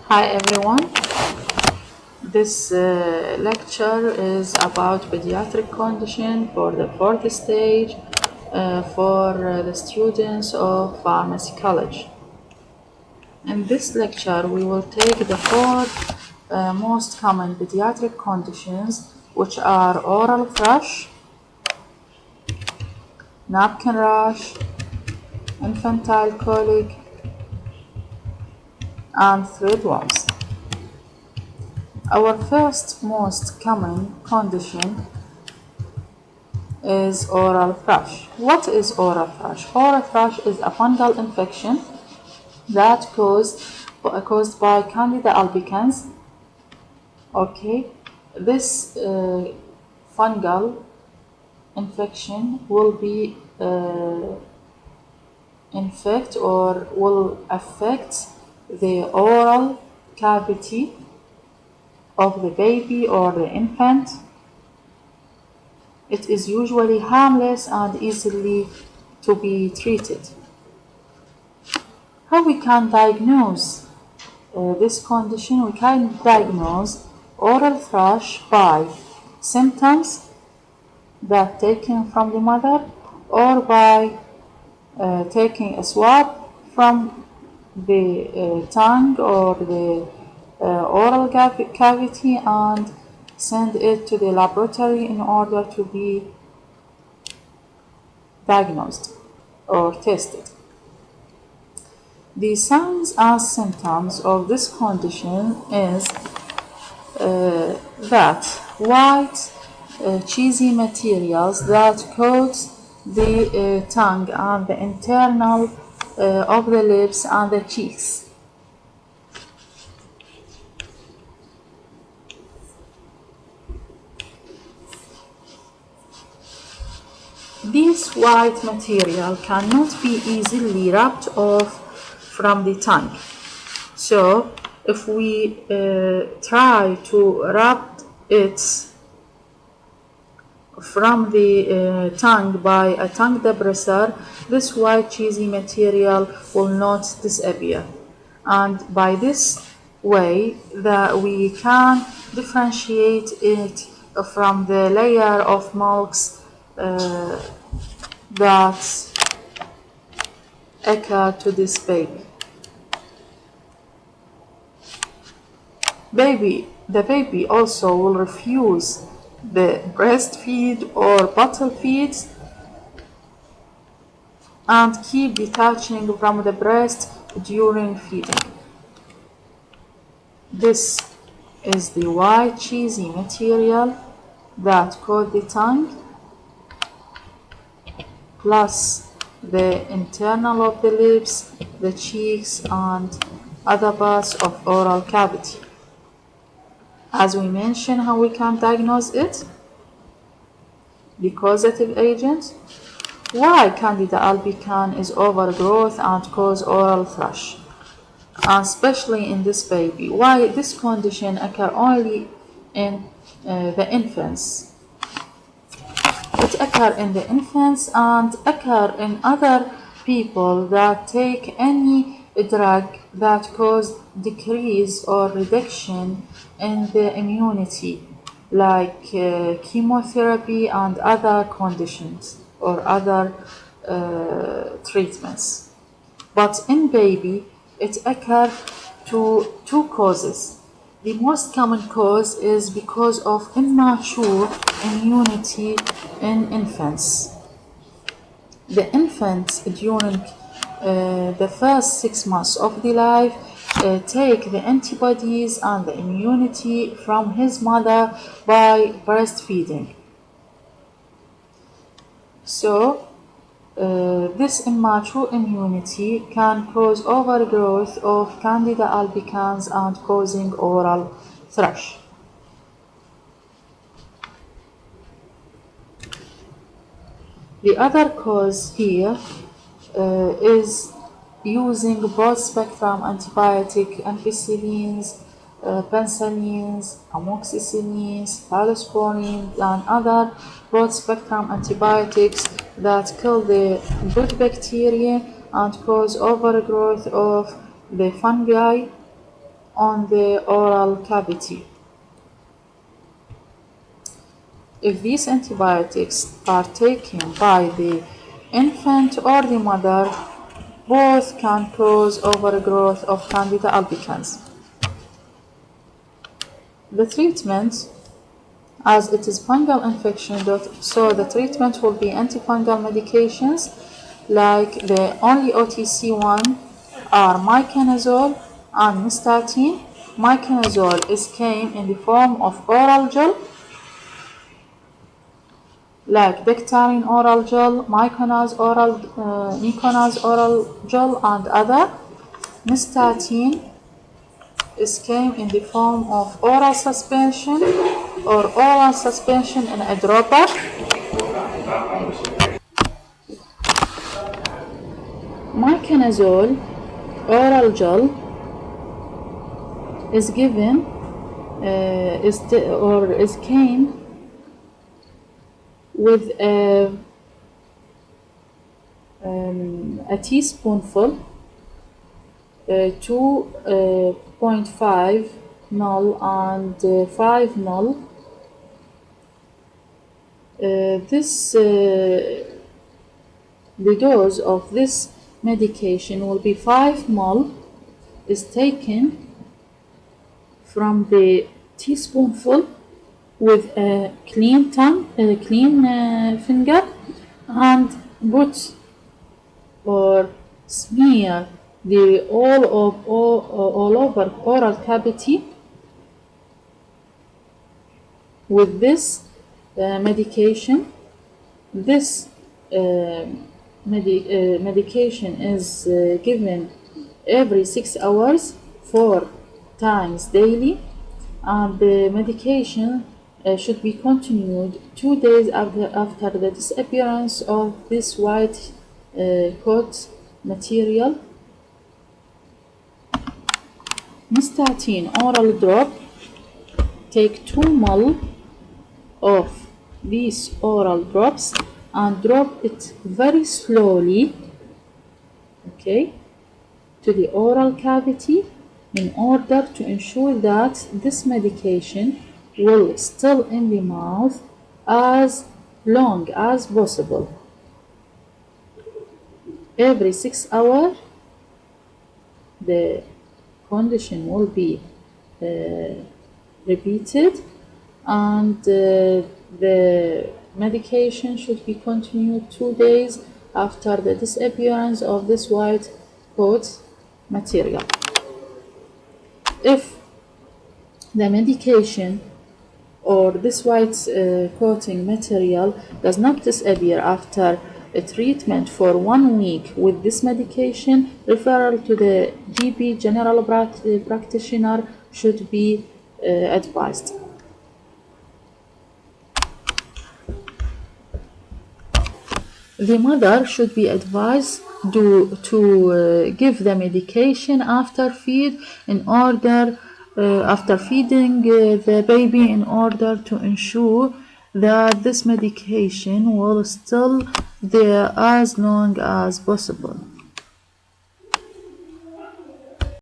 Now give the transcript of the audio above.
Hi everyone, this lecture is about pediatric condition for the fourth stage for the students of pharmacy college. In this lecture we will take the four most common pediatric conditions, which are oral thrush, napkin rash, infantile colic, and threadworms. Our first most common condition is oral thrush. What is oral thrush? Oral thrush is a fungal infection that caused by Candida albicans. Okay, this fungal infection will be infect or will affect the oral cavity of the baby or the infant. It is usually harmless and easily to be treated. How we can diagnose this condition? We can diagnose oral thrush by symptoms that taken from the mother or by taking a swab from the tongue or the oral cavity and send it to the laboratory in order to be diagnosed or tested. The signs and symptoms of this condition is that white cheesy materials that coat the tongue and the internal of the lips and the cheeks. This white material cannot be easily rubbed off from the tongue. So if we try to rub it from the tongue by a tongue depressor, this white cheesy material will not disappear. And by this way that we can differentiate it from the layer of milks that occur to this baby. The baby also will refuse the breastfeed or bottle feeds and keep detaching from the breast during feeding. This is the white cheesy material that coat the tongue plus the internal of the lips, the cheeks, and other parts of oral cavity. As we mentioned, how we can diagnose it? The causative agent. Why Candida albicans is overgrowth and cause oral thrush, and especially in this baby. Why this condition occur only in the infants? It occur in the infants and occur in other people that take any drug that cause decrease or reduction in the immunity, like chemotherapy and other conditions or other treatments. But in baby, it occurs to two causes. The most common cause is because of immature immunity in infants. The infant during the first 6 months of the life take the antibodies and the immunity from his mother by breastfeeding. So this immature immunity can cause overgrowth of Candida albicans and causing oral thrush. The other cause here is using broad-spectrum antibiotic, ampicillins, penicillins, amoxicillins, cephalosporins, and other broad-spectrum antibiotics that kill the good bacteria and cause overgrowth of the fungi on the oral cavity. If these antibiotics are taken by the infant or the mother, both can cause overgrowth of Candida albicans. The treatment, as it is fungal infection, so the treatment will be antifungal medications, like the only OTC one are miconazole and nystatin. Miconazole came in the form of oral gel, like Dectarin oral gel, Myconaz oral gel, and other. Nystatin came in the form of oral suspension or oral suspension in a dropper. Miconazole oral gel is given came with a teaspoonful, 2.5 ml and 5 ml. The dose of this medication will be 5 ml is taken from the teaspoonful with a clean finger, and put or smear the all over oral cavity with this medication. This medication is given every 6 hours, 4 times daily, and the medication should be continued 2 days after the disappearance of this white coat material. Nystatin oral drop, take 2 ml of these oral drops and drop it very slowly, okay, to the oral cavity, in order to ensure that this medication will still in the mouth as long as possible. Every 6 hours the condition will be repeated, and the medication should be continued 2 days after the disappearance of this white coat material. If the medication or this white coating material does not disappear after a treatment for 1 week with this medication, referral to the GP, general practitioner, should be advised. The mother should be advised to give the medication after feeding the baby, in order to ensure that this medication will still there as long as possible.